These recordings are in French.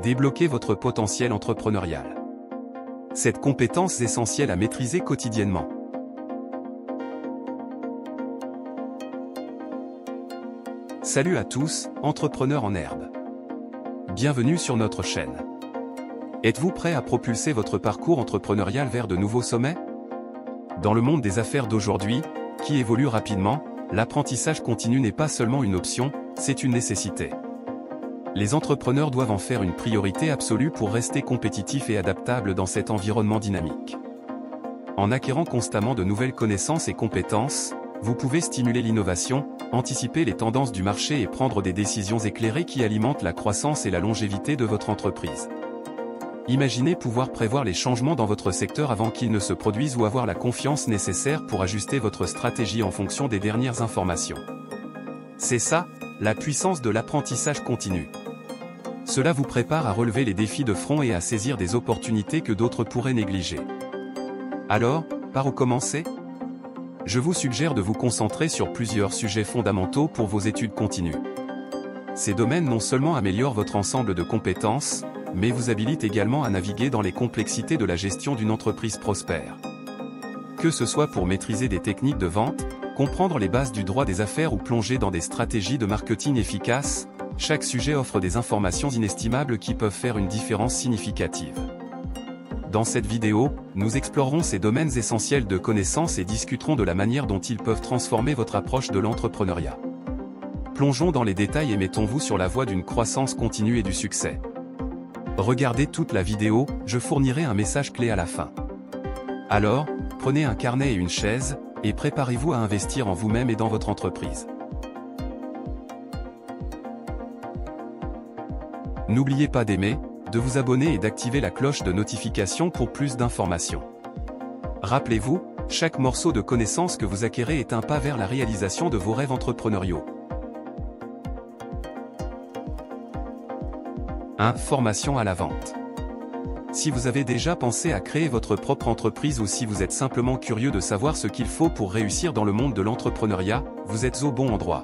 Débloquez votre potentiel entrepreneurial. Cette compétence essentielle à maîtriser quotidiennement. Salut à tous, entrepreneurs en herbe. Bienvenue sur notre chaîne. Êtes-vous prêt à propulser votre parcours entrepreneurial vers de nouveaux sommets? Dans le monde des affaires d'aujourd'hui, qui évolue rapidement, l'apprentissage continu n'est pas seulement une option, c'est une nécessité. Les entrepreneurs doivent en faire une priorité absolue pour rester compétitifs et adaptables dans cet environnement dynamique. En acquérant constamment de nouvelles connaissances et compétences, vous pouvez stimuler l'innovation, anticiper les tendances du marché et prendre des décisions éclairées qui alimentent la croissance et la longévité de votre entreprise. Imaginez pouvoir prévoir les changements dans votre secteur avant qu'ils ne se produisent ou avoir la confiance nécessaire pour ajuster votre stratégie en fonction des dernières informations. C'est ça, la puissance de l'apprentissage continu. Cela vous prépare à relever les défis de front et à saisir des opportunités que d'autres pourraient négliger. Alors, par où commencer? Je vous suggère de vous concentrer sur plusieurs sujets fondamentaux pour vos études continues. Ces domaines non seulement améliorent votre ensemble de compétences, mais vous habilitent également à naviguer dans les complexités de la gestion d'une entreprise prospère. Que ce soit pour maîtriser des techniques de vente, comprendre les bases du droit des affaires ou plonger dans des stratégies de marketing efficaces, chaque sujet offre des informations inestimables qui peuvent faire une différence significative. Dans cette vidéo, nous explorerons ces domaines essentiels de connaissances et discuterons de la manière dont ils peuvent transformer votre approche de l'entrepreneuriat. Plongeons dans les détails et mettons-vous sur la voie d'une croissance continue et du succès. Regardez toute la vidéo, je fournirai un message clé à la fin. Alors, prenez un carnet et une chaise, et préparez-vous à investir en vous-même et dans votre entreprise. N'oubliez pas d'aimer, de vous abonner et d'activer la cloche de notification pour plus d'informations. Rappelez-vous, chaque morceau de connaissance que vous acquérez est un pas vers la réalisation de vos rêves entrepreneuriaux. 1. Formation à la vente. Si vous avez déjà pensé à créer votre propre entreprise ou si vous êtes simplement curieux de savoir ce qu'il faut pour réussir dans le monde de l'entrepreneuriat, vous êtes au bon endroit.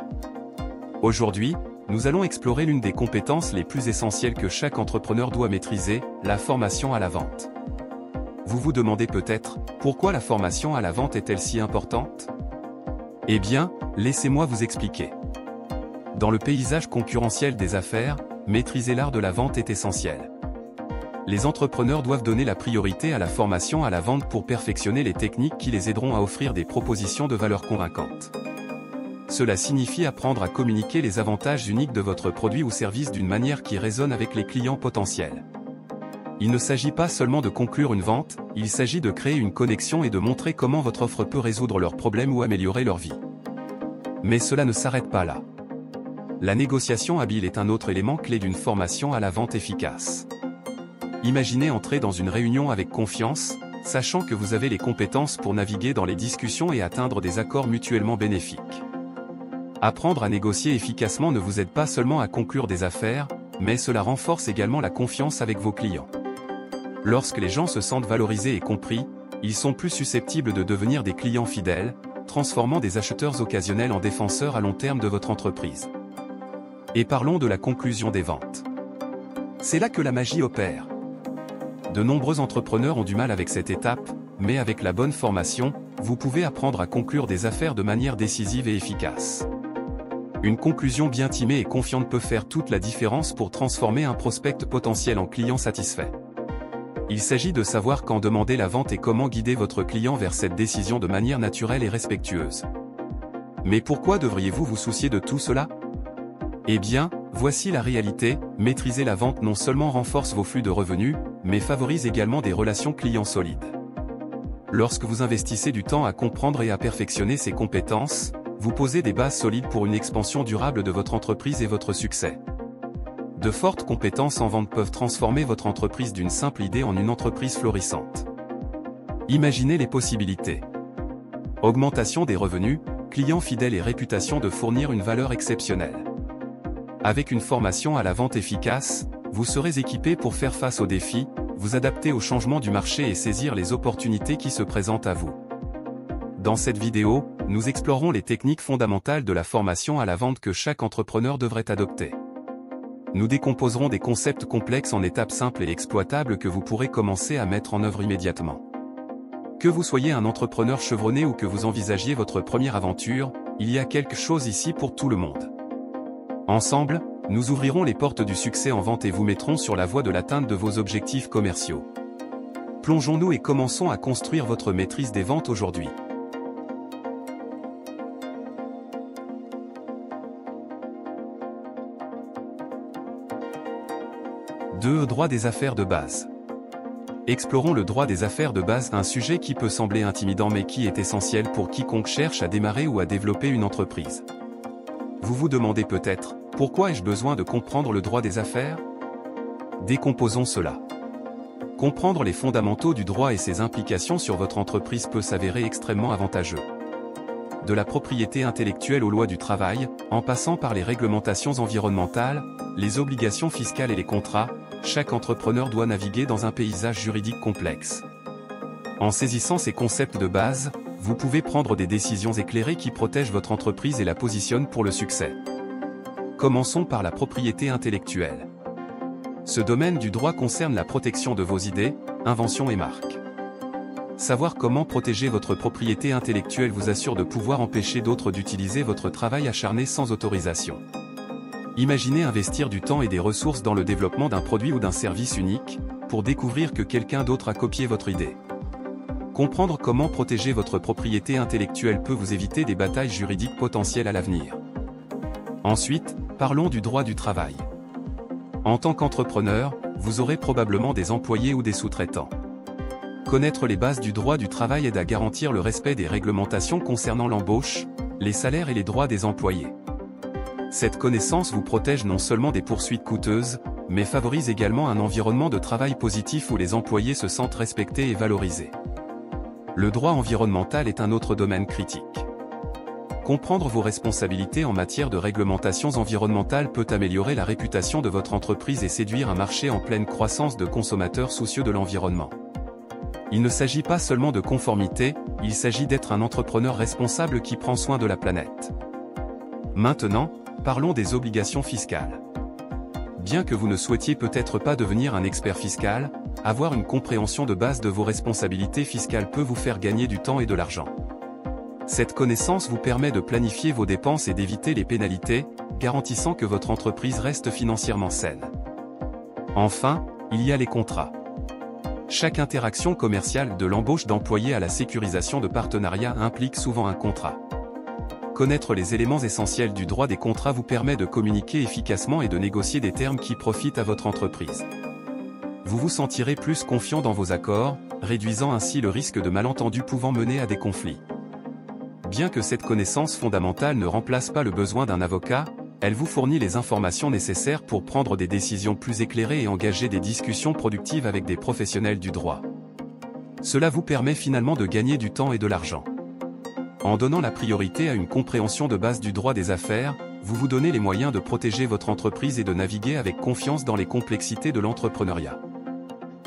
Aujourd'hui, nous allons explorer l'une des compétences les plus essentielles que chaque entrepreneur doit maîtriser, la formation à la vente. Vous vous demandez peut-être, pourquoi la formation à la vente est-elle si importante? Eh bien, laissez-moi vous expliquer. Dans le paysage concurrentiel des affaires, maîtriser l'art de la vente est essentiel. Les entrepreneurs doivent donner la priorité à la formation à la vente pour perfectionner les techniques qui les aideront à offrir des propositions de valeur convaincantes. Cela signifie apprendre à communiquer les avantages uniques de votre produit ou service d'une manière qui résonne avec les clients potentiels. Il ne s'agit pas seulement de conclure une vente, il s'agit de créer une connexion et de montrer comment votre offre peut résoudre leurs problèmes ou améliorer leur vie. Mais cela ne s'arrête pas là. La négociation habile est un autre élément clé d'une formation à la vente efficace. Imaginez entrer dans une réunion avec confiance, sachant que vous avez les compétences pour naviguer dans les discussions et atteindre des accords mutuellement bénéfiques. Apprendre à négocier efficacement ne vous aide pas seulement à conclure des affaires, mais cela renforce également la confiance avec vos clients. Lorsque les gens se sentent valorisés et compris, ils sont plus susceptibles de devenir des clients fidèles, transformant des acheteurs occasionnels en défenseurs à long terme de votre entreprise. Et parlons de la conclusion des ventes. C'est là que la magie opère. De nombreux entrepreneurs ont du mal avec cette étape, mais avec la bonne formation, vous pouvez apprendre à conclure des affaires de manière décisive et efficace. Une conclusion bien timée et confiante peut faire toute la différence pour transformer un prospect potentiel en client satisfait. Il s'agit de savoir quand demander la vente et comment guider votre client vers cette décision de manière naturelle et respectueuse. Mais pourquoi devriez-vous vous soucier de tout cela? Eh bien, voici la réalité, maîtriser la vente non seulement renforce vos flux de revenus, mais favorise également des relations clients solides. Lorsque vous investissez du temps à comprendre et à perfectionner ces compétences, vous posez des bases solides pour une expansion durable de votre entreprise et votre succès. De fortes compétences en vente peuvent transformer votre entreprise d'une simple idée en une entreprise florissante. Imaginez les possibilités. Augmentation des revenus, clients fidèles et réputation de fournir une valeur exceptionnelle. Avec une formation à la vente efficace, vous serez équipé pour faire face aux défis, vous adapter aux changements du marché et saisir les opportunités qui se présentent à vous. Dans cette vidéo, nous explorerons les techniques fondamentales de la formation à la vente que chaque entrepreneur devrait adopter. Nous décomposerons des concepts complexes en étapes simples et exploitables que vous pourrez commencer à mettre en œuvre immédiatement. Que vous soyez un entrepreneur chevronné ou que vous envisagiez votre première aventure, il y a quelque chose ici pour tout le monde. Ensemble, nous ouvrirons les portes du succès en vente et vous mettrons sur la voie de l'atteinte de vos objectifs commerciaux. Plongeons-nous et commençons à construire votre maîtrise des ventes aujourd'hui. Droit des affaires de base. Explorons le droit des affaires de base, un sujet qui peut sembler intimidant mais qui est essentiel pour quiconque cherche à démarrer ou à développer une entreprise. Vous vous demandez peut-être, pourquoi ai-je besoin de comprendre le droit des affaires? Décomposons cela. Comprendre les fondamentaux du droit et ses implications sur votre entreprise peut s'avérer extrêmement avantageux. De la propriété intellectuelle aux lois du travail, en passant par les réglementations environnementales, les obligations fiscales et les contrats, chaque entrepreneur doit naviguer dans un paysage juridique complexe. En saisissant ces concepts de base, vous pouvez prendre des décisions éclairées qui protègent votre entreprise et la positionnent pour le succès. Commençons par la propriété intellectuelle. Ce domaine du droit concerne la protection de vos idées, inventions et marques. Savoir comment protéger votre propriété intellectuelle vous assure de pouvoir empêcher d'autres d'utiliser votre travail acharné sans autorisation. Imaginez investir du temps et des ressources dans le développement d'un produit ou d'un service unique, pour découvrir que quelqu'un d'autre a copié votre idée. Comprendre comment protéger votre propriété intellectuelle peut vous éviter des batailles juridiques potentielles à l'avenir. Ensuite, parlons du droit du travail. En tant qu'entrepreneur, vous aurez probablement des employés ou des sous-traitants. Connaître les bases du droit du travail aide à garantir le respect des réglementations concernant l'embauche, les salaires et les droits des employés. Cette connaissance vous protège non seulement des poursuites coûteuses, mais favorise également un environnement de travail positif où les employés se sentent respectés et valorisés. Le droit environnemental est un autre domaine critique. Comprendre vos responsabilités en matière de réglementations environnementales peut améliorer la réputation de votre entreprise et séduire un marché en pleine croissance de consommateurs soucieux de l'environnement. Il ne s'agit pas seulement de conformité, il s'agit d'être un entrepreneur responsable qui prend soin de la planète. Maintenant, parlons des obligations fiscales. Bien que vous ne souhaitiez peut-être pas devenir un expert fiscal, avoir une compréhension de base de vos responsabilités fiscales peut vous faire gagner du temps et de l'argent. Cette connaissance vous permet de planifier vos dépenses et d'éviter les pénalités, garantissant que votre entreprise reste financièrement saine. Enfin, il y a les contrats. Chaque interaction commerciale de l'embauche d'employés à la sécurisation de partenariats implique souvent un contrat. Connaître les éléments essentiels du droit des contrats vous permet de communiquer efficacement et de négocier des termes qui profitent à votre entreprise. Vous vous sentirez plus confiant dans vos accords, réduisant ainsi le risque de malentendus pouvant mener à des conflits. Bien que cette connaissance fondamentale ne remplace pas le besoin d'un avocat, elle vous fournit les informations nécessaires pour prendre des décisions plus éclairées et engager des discussions productives avec des professionnels du droit. Cela vous permet finalement de gagner du temps et de l'argent. En donnant la priorité à une compréhension de base du droit des affaires, vous vous donnez les moyens de protéger votre entreprise et de naviguer avec confiance dans les complexités de l'entrepreneuriat.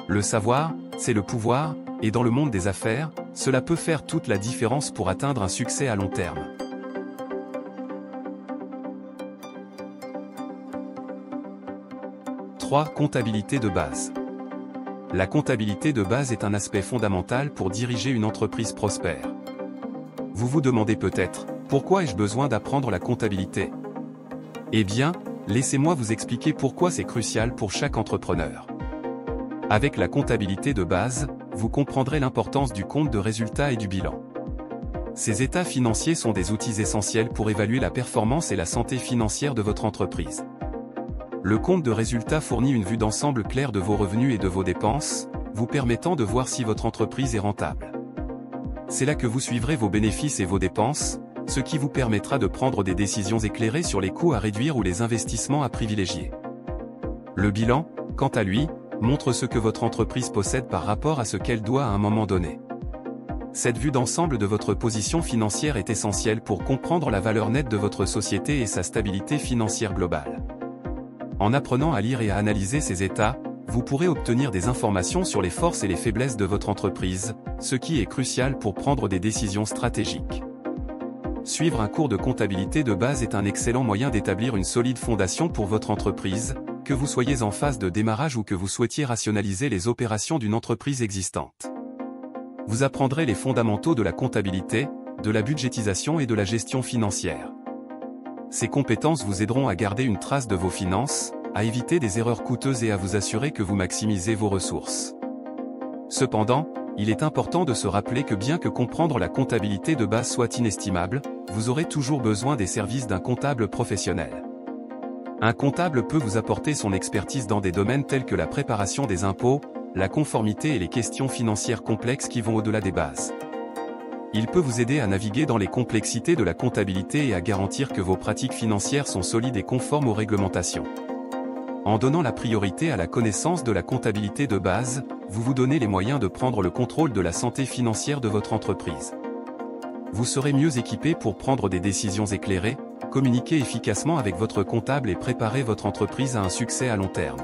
Le savoir, c'est le pouvoir, et dans le monde des affaires, cela peut faire toute la différence pour atteindre un succès à long terme. Comptabilité de base. La comptabilité de base est un aspect fondamental pour diriger une entreprise prospère. Vous vous demandez peut-être, pourquoi ai-je besoin d'apprendre la comptabilité? Eh bien, laissez-moi vous expliquer pourquoi c'est crucial pour chaque entrepreneur. Avec la comptabilité de base, vous comprendrez l'importance du compte de résultat et du bilan. Ces états financiers sont des outils essentiels pour évaluer la performance et la santé financière de votre entreprise. Le compte de résultat fournit une vue d'ensemble claire de vos revenus et de vos dépenses, vous permettant de voir si votre entreprise est rentable. C'est là que vous suivrez vos bénéfices et vos dépenses, ce qui vous permettra de prendre des décisions éclairées sur les coûts à réduire ou les investissements à privilégier. Le bilan, quant à lui, montre ce que votre entreprise possède par rapport à ce qu'elle doit à un moment donné. Cette vue d'ensemble de votre position financière est essentielle pour comprendre la valeur nette de votre société et sa stabilité financière globale. En apprenant à lire et à analyser ces états, vous pourrez obtenir des informations sur les forces et les faiblesses de votre entreprise, ce qui est crucial pour prendre des décisions stratégiques. Suivre un cours de comptabilité de base est un excellent moyen d'établir une solide fondation pour votre entreprise, que vous soyez en phase de démarrage ou que vous souhaitiez rationaliser les opérations d'une entreprise existante. Vous apprendrez les fondamentaux de la comptabilité, de la budgétisation et de la gestion financière. Ces compétences vous aideront à garder une trace de vos finances, à éviter des erreurs coûteuses et à vous assurer que vous maximisez vos ressources. Cependant, il est important de se rappeler que bien que comprendre la comptabilité de base soit inestimable, vous aurez toujours besoin des services d'un comptable professionnel. Un comptable peut vous apporter son expertise dans des domaines tels que la préparation des impôts, la conformité et les questions financières complexes qui vont au-delà des bases. Il peut vous aider à naviguer dans les complexités de la comptabilité et à garantir que vos pratiques financières sont solides et conformes aux réglementations. En donnant la priorité à la connaissance de la comptabilité de base, vous vous donnez les moyens de prendre le contrôle de la santé financière de votre entreprise. Vous serez mieux équipé pour prendre des décisions éclairées, communiquer efficacement avec votre comptable et préparer votre entreprise à un succès à long terme.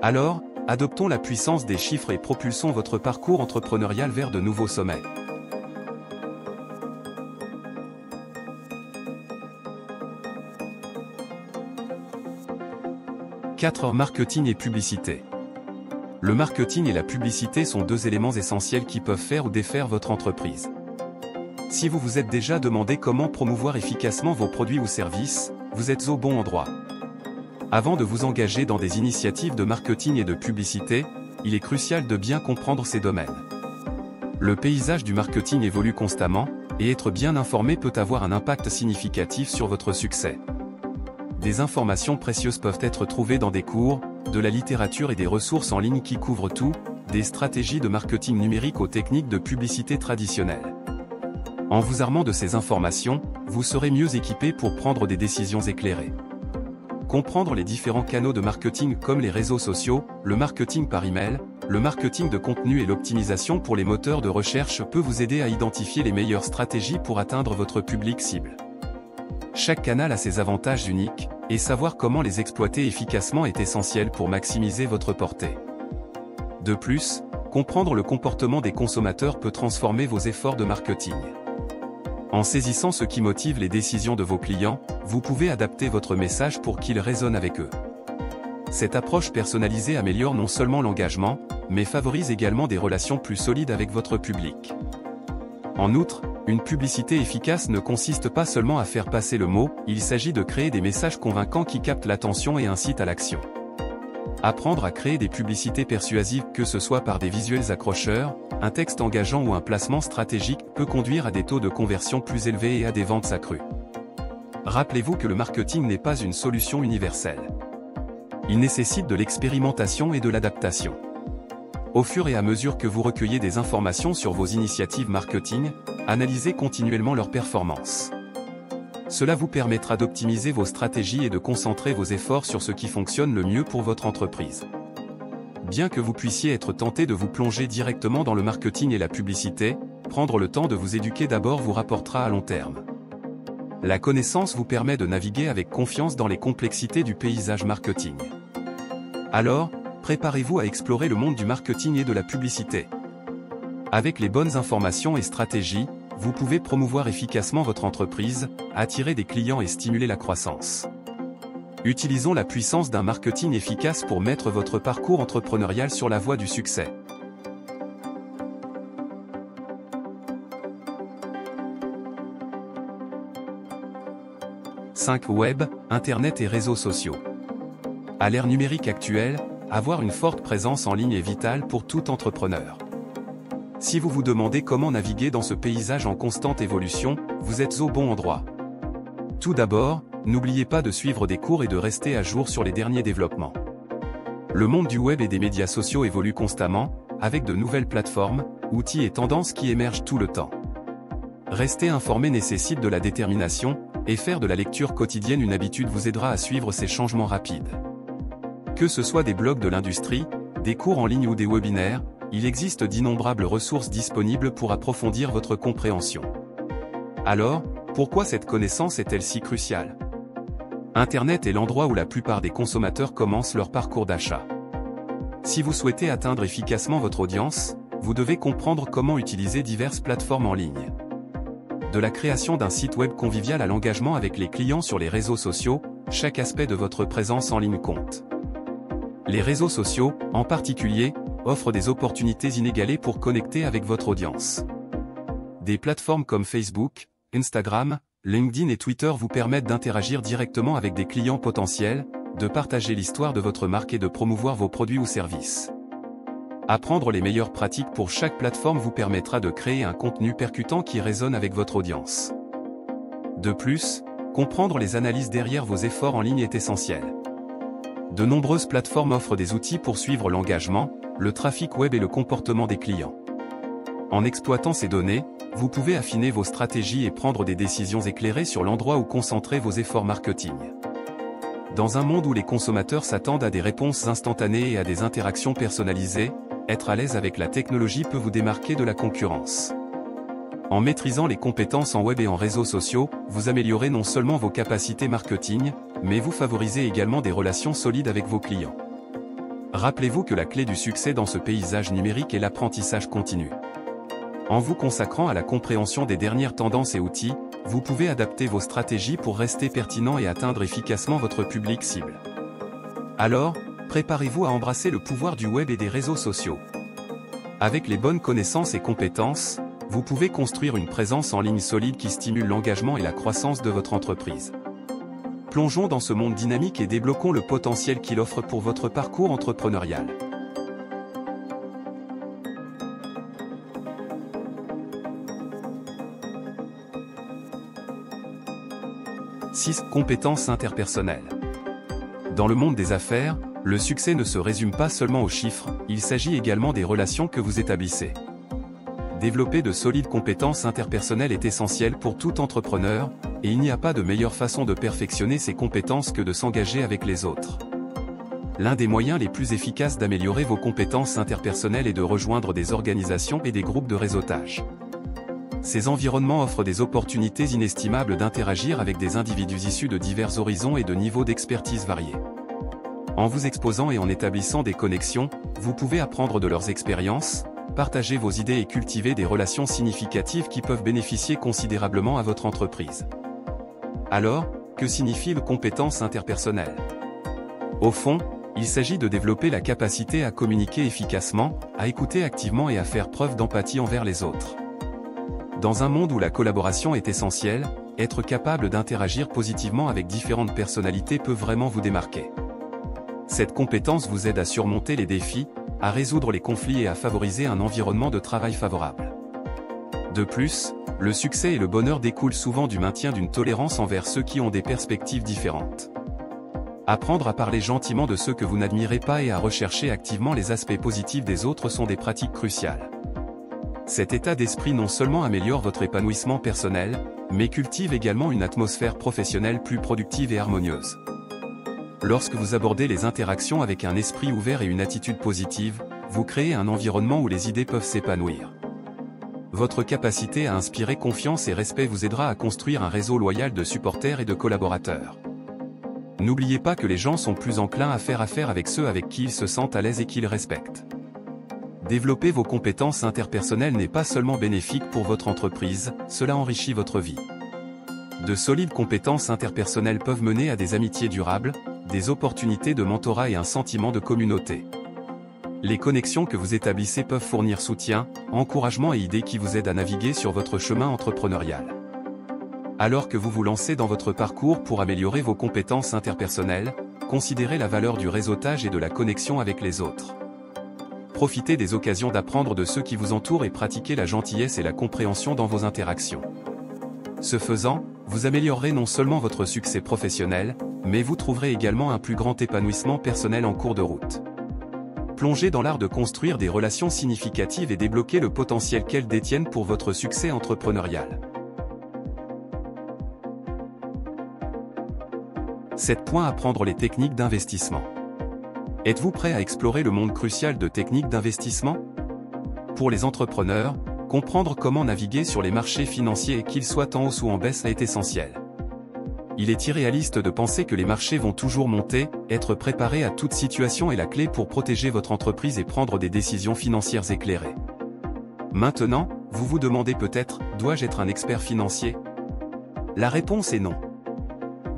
Alors, adoptons la puissance des chiffres et propulsons votre parcours entrepreneurial vers de nouveaux sommets. 4. Marketing et publicité. Le marketing et la publicité sont deux éléments essentiels qui peuvent faire ou défaire votre entreprise. Si vous vous êtes déjà demandé comment promouvoir efficacement vos produits ou services, vous êtes au bon endroit. Avant de vous engager dans des initiatives de marketing et de publicité, il est crucial de bien comprendre ces domaines. Le paysage du marketing évolue constamment, et être bien informé peut avoir un impact significatif sur votre succès. Des informations précieuses peuvent être trouvées dans des cours, de la littérature et des ressources en ligne qui couvrent tout, des stratégies de marketing numérique aux techniques de publicité traditionnelles. En vous armant de ces informations, vous serez mieux équipé pour prendre des décisions éclairées. Comprendre les différents canaux de marketing comme les réseaux sociaux, le marketing par email, le marketing de contenu et l'optimisation pour les moteurs de recherche peut vous aider à identifier les meilleures stratégies pour atteindre votre public cible. Chaque canal a ses avantages uniques, et savoir comment les exploiter efficacement est essentiel pour maximiser votre portée. De plus, comprendre le comportement des consommateurs peut transformer vos efforts de marketing. En saisissant ce qui motive les décisions de vos clients, vous pouvez adapter votre message pour qu'il résonne avec eux. Cette approche personnalisée améliore non seulement l'engagement, mais favorise également des relations plus solides avec votre public. En outre, une publicité efficace ne consiste pas seulement à faire passer le mot, il s'agit de créer des messages convaincants qui captent l'attention et incitent à l'action. Apprendre à créer des publicités persuasives, que ce soit par des visuels accrocheurs, un texte engageant ou un placement stratégique, peut conduire à des taux de conversion plus élevés et à des ventes accrues. Rappelez-vous que le marketing n'est pas une solution universelle. Il nécessite de l'expérimentation et de l'adaptation. Au fur et à mesure que vous recueillez des informations sur vos initiatives marketing, analysez continuellement leurs performances. Cela vous permettra d'optimiser vos stratégies et de concentrer vos efforts sur ce qui fonctionne le mieux pour votre entreprise. Bien que vous puissiez être tenté de vous plonger directement dans le marketing et la publicité, prendre le temps de vous éduquer d'abord vous rapportera à long terme. La connaissance vous permet de naviguer avec confiance dans les complexités du paysage marketing. Alors, préparez-vous à explorer le monde du marketing et de la publicité. Avec les bonnes informations et stratégies, vous pouvez promouvoir efficacement votre entreprise, attirer des clients et stimuler la croissance. Utilisons la puissance d'un marketing efficace pour mettre votre parcours entrepreneurial sur la voie du succès. « 5. Web, Internet et réseaux sociaux. À l'ère numérique actuelle, avoir une forte présence en ligne est vital pour tout entrepreneur. Si vous vous demandez comment naviguer dans ce paysage en constante évolution, vous êtes au bon endroit. Tout d'abord, n'oubliez pas de suivre des cours et de rester à jour sur les derniers développements. Le monde du web et des médias sociaux évolue constamment, avec de nouvelles plateformes, outils et tendances qui émergent tout le temps. Rester informé nécessite de la détermination, et faire de la lecture quotidienne une habitude vous aidera à suivre ces changements rapides. Que ce soit des blogs de l'industrie, des cours en ligne ou des webinaires, il existe d'innombrables ressources disponibles pour approfondir votre compréhension. Alors, pourquoi cette connaissance est-elle si cruciale? Internet est l'endroit où la plupart des consommateurs commencent leur parcours d'achat. Si vous souhaitez atteindre efficacement votre audience, vous devez comprendre comment utiliser diverses plateformes en ligne. De la création d'un site web convivial à l'engagement avec les clients sur les réseaux sociaux, chaque aspect de votre présence en ligne compte. Les réseaux sociaux, en particulier, offrent des opportunités inégalées pour connecter avec votre audience. Des plateformes comme Facebook, Instagram, LinkedIn et Twitter vous permettent d'interagir directement avec des clients potentiels, de partager l'histoire de votre marque et de promouvoir vos produits ou services. Apprendre les meilleures pratiques pour chaque plateforme vous permettra de créer un contenu percutant qui résonne avec votre audience. De plus, comprendre les analyses derrière vos efforts en ligne est essentiel. De nombreuses plateformes offrent des outils pour suivre l'engagement, le trafic web et le comportement des clients. En exploitant ces données, vous pouvez affiner vos stratégies et prendre des décisions éclairées sur l'endroit où concentrer vos efforts marketing. Dans un monde où les consommateurs s'attendent à des réponses instantanées et à des interactions personnalisées, être à l'aise avec la technologie peut vous démarquer de la concurrence. En maîtrisant les compétences en web et en réseaux sociaux, vous améliorez non seulement vos capacités marketing, mais vous favorisez également des relations solides avec vos clients. Rappelez-vous que la clé du succès dans ce paysage numérique est l'apprentissage continu. En vous consacrant à la compréhension des dernières tendances et outils, vous pouvez adapter vos stratégies pour rester pertinent et atteindre efficacement votre public cible. Alors, préparez-vous à embrasser le pouvoir du web et des réseaux sociaux. Avec les bonnes connaissances et compétences, vous pouvez construire une présence en ligne solide qui stimule l'engagement et la croissance de votre entreprise. Plongeons dans ce monde dynamique et débloquons le potentiel qu'il offre pour votre parcours entrepreneurial. « 6. Compétences interpersonnelles. Dans le monde des affaires, le succès ne se résume pas seulement aux chiffres, il s'agit également des relations que vous établissez. Développer de solides compétences interpersonnelles est essentiel pour tout entrepreneur, et il n'y a pas de meilleure façon de perfectionner ses compétences que de s'engager avec les autres. L'un des moyens les plus efficaces d'améliorer vos compétences interpersonnelles est de rejoindre des organisations et des groupes de réseautage. Ces environnements offrent des opportunités inestimables d'interagir avec des individus issus de divers horizons et de niveaux d'expertise variés. En vous exposant et en établissant des connexions, vous pouvez apprendre de leurs expériences, partager vos idées et cultiver des relations significatives qui peuvent bénéficier considérablement à votre entreprise. Alors, que signifie le compétence interpersonnelle ? Au fond, il s'agit de développer la capacité à communiquer efficacement, à écouter activement et à faire preuve d'empathie envers les autres. Dans un monde où la collaboration est essentielle, être capable d'interagir positivement avec différentes personnalités peut vraiment vous démarquer. Cette compétence vous aide à surmonter les défis, à résoudre les conflits et à favoriser un environnement de travail favorable. De plus, le succès et le bonheur découlent souvent du maintien d'une tolérance envers ceux qui ont des perspectives différentes. Apprendre à parler gentiment de ceux que vous n'admirez pas et à rechercher activement les aspects positifs des autres sont des pratiques cruciales. Cet état d'esprit non seulement améliore votre épanouissement personnel, mais cultive également une atmosphère professionnelle plus productive et harmonieuse. Lorsque vous abordez les interactions avec un esprit ouvert et une attitude positive, vous créez un environnement où les idées peuvent s'épanouir. Votre capacité à inspirer confiance et respect vous aidera à construire un réseau loyal de supporters et de collaborateurs. N'oubliez pas que les gens sont plus enclins à faire affaire avec ceux avec qui ils se sentent à l'aise et qu'ils respectent. Développer vos compétences interpersonnelles n'est pas seulement bénéfique pour votre entreprise, cela enrichit votre vie. De solides compétences interpersonnelles peuvent mener à des amitiés durables, des opportunités de mentorat et un sentiment de communauté. Les connexions que vous établissez peuvent fournir soutien, encouragement et idées qui vous aident à naviguer sur votre chemin entrepreneurial. Alors que vous vous lancez dans votre parcours pour améliorer vos compétences interpersonnelles, considérez la valeur du réseautage et de la connexion avec les autres. Profitez des occasions d'apprendre de ceux qui vous entourent et pratiquez la gentillesse et la compréhension dans vos interactions. Ce faisant, vous améliorerez non seulement votre succès professionnel, mais vous trouverez également un plus grand épanouissement personnel en cours de route. Plongez dans l'art de construire des relations significatives et débloquer le potentiel qu'elles détiennent pour votre succès entrepreneurial. 7. Apprendre les techniques d'investissement. Êtes-vous prêt à explorer le monde crucial de techniques d'investissement ? Pour les entrepreneurs, comprendre comment naviguer sur les marchés financiers, qu'ils soient en hausse ou en baisse, est essentiel. Il est irréaliste de penser que les marchés vont toujours monter, être préparé à toute situation est la clé pour protéger votre entreprise et prendre des décisions financières éclairées. Maintenant, vous vous demandez peut-être, dois-je être un expert financier ? La réponse est non.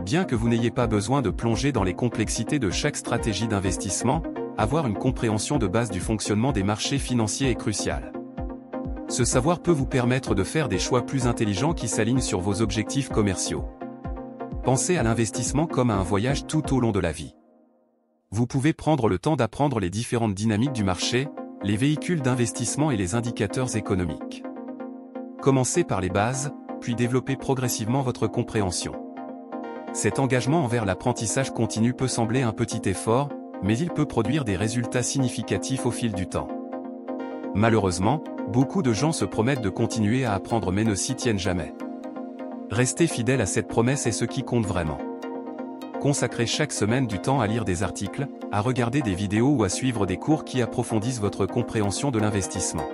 Bien que vous n'ayez pas besoin de plonger dans les complexités de chaque stratégie d'investissement, avoir une compréhension de base du fonctionnement des marchés financiers est crucial. Ce savoir peut vous permettre de faire des choix plus intelligents qui s'alignent sur vos objectifs commerciaux. Pensez à l'investissement comme à un voyage tout au long de la vie. Vous pouvez prendre le temps d'apprendre les différentes dynamiques du marché, les véhicules d'investissement et les indicateurs économiques. Commencez par les bases, puis développez progressivement votre compréhension. Cet engagement envers l'apprentissage continu peut sembler un petit effort, mais il peut produire des résultats significatifs au fil du temps. Malheureusement, beaucoup de gens se promettent de continuer à apprendre mais ne s'y tiennent jamais. Restez fidèle à cette promesse est ce qui compte vraiment. Consacrez chaque semaine du temps à lire des articles, à regarder des vidéos ou à suivre des cours qui approfondissent votre compréhension de l'investissement.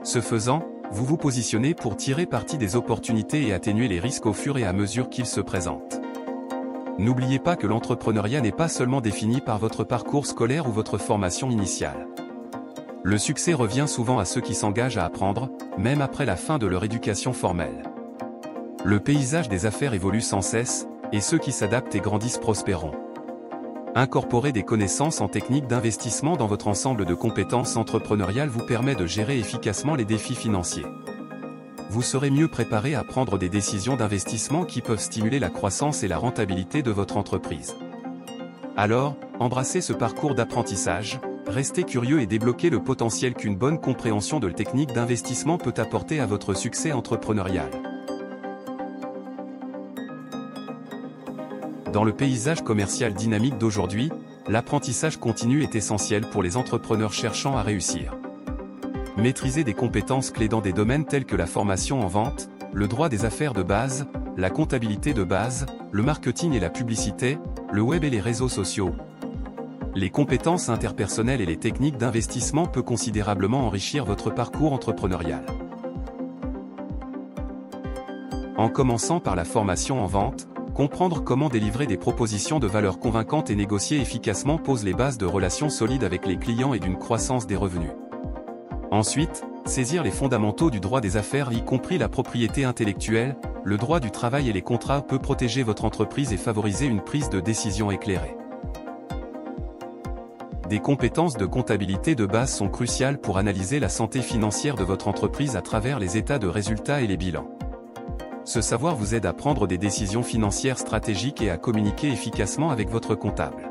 Ce faisant, vous vous positionnez pour tirer parti des opportunités et atténuer les risques au fur et à mesure qu'ils se présentent. N'oubliez pas que l'entrepreneuriat n'est pas seulement défini par votre parcours scolaire ou votre formation initiale. Le succès revient souvent à ceux qui s'engagent à apprendre, même après la fin de leur éducation formelle. Le paysage des affaires évolue sans cesse, et ceux qui s'adaptent et grandissent prospéreront. Incorporer des connaissances en technique d'investissement dans votre ensemble de compétences entrepreneuriales vous permet de gérer efficacement les défis financiers. Vous serez mieux préparé à prendre des décisions d'investissement qui peuvent stimuler la croissance et la rentabilité de votre entreprise. Alors, embrassez ce parcours d'apprentissage, restez curieux et débloquez le potentiel qu'une bonne compréhension de la technique d'investissement peut apporter à votre succès entrepreneurial. Dans le paysage commercial dynamique d'aujourd'hui, l'apprentissage continu est essentiel pour les entrepreneurs cherchant à réussir. Maîtriser des compétences clés dans des domaines tels que la formation en vente, le droit des affaires de base, la comptabilité de base, le marketing et la publicité, le web et les réseaux sociaux. Les compétences interpersonnelles et les techniques d'investissement peuvent considérablement enrichir votre parcours entrepreneurial. En commençant par la formation en vente, comprendre comment délivrer des propositions de valeur convaincantes et négocier efficacement pose les bases de relations solides avec les clients et d'une croissance des revenus. Ensuite, saisir les fondamentaux du droit des affaires y compris la propriété intellectuelle, le droit du travail et les contrats peut protéger votre entreprise et favoriser une prise de décision éclairée. Des compétences de comptabilité de base sont cruciales pour analyser la santé financière de votre entreprise à travers les états de résultats et les bilans. Ce savoir vous aide à prendre des décisions financières stratégiques et à communiquer efficacement avec votre comptable.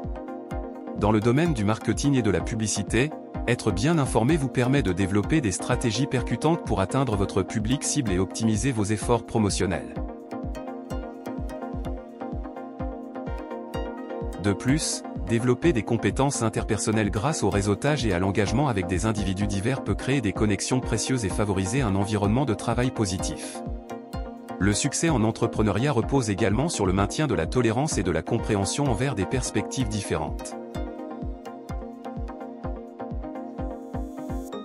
Dans le domaine du marketing et de la publicité, être bien informé vous permet de développer des stratégies percutantes pour atteindre votre public cible et optimiser vos efforts promotionnels. De plus, développer des compétences interpersonnelles grâce au réseautage et à l'engagement avec des individus divers peut créer des connexions précieuses et favoriser un environnement de travail positif. Le succès en entrepreneuriat repose également sur le maintien de la tolérance et de la compréhension envers des perspectives différentes.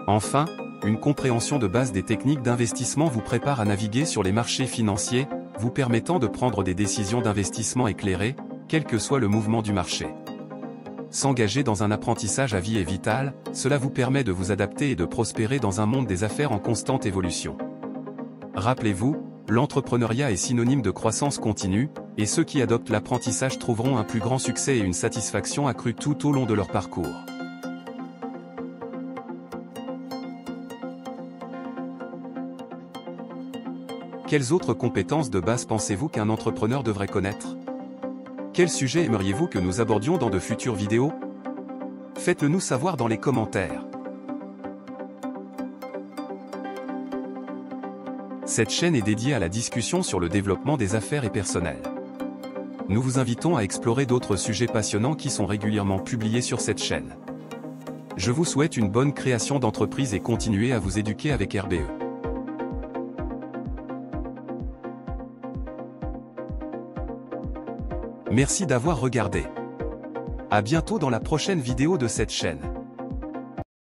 Enfin, une compréhension de base des techniques d'investissement vous prépare à naviguer sur les marchés financiers, vous permettant de prendre des décisions d'investissement éclairées, quel que soit le mouvement du marché. S'engager dans un apprentissage à vie est vital, cela vous permet de vous adapter et de prospérer dans un monde des affaires en constante évolution. Rappelez-vous, l'entrepreneuriat est synonyme de croissance continue, et ceux qui adoptent l'apprentissage trouveront un plus grand succès et une satisfaction accrue tout au long de leur parcours. Quelles autres compétences de base pensez-vous qu'un entrepreneur devrait connaître? Quel sujet aimeriez-vous que nous abordions dans de futures vidéos? Faites-le nous savoir dans les commentaires. Cette chaîne est dédiée à la discussion sur le développement des affaires et personnel. Nous vous invitons à explorer d'autres sujets passionnants qui sont régulièrement publiés sur cette chaîne. Je vous souhaite une bonne création d'entreprise et continuez à vous éduquer avec RBE. Merci d'avoir regardé. À bientôt dans la prochaine vidéo de cette chaîne.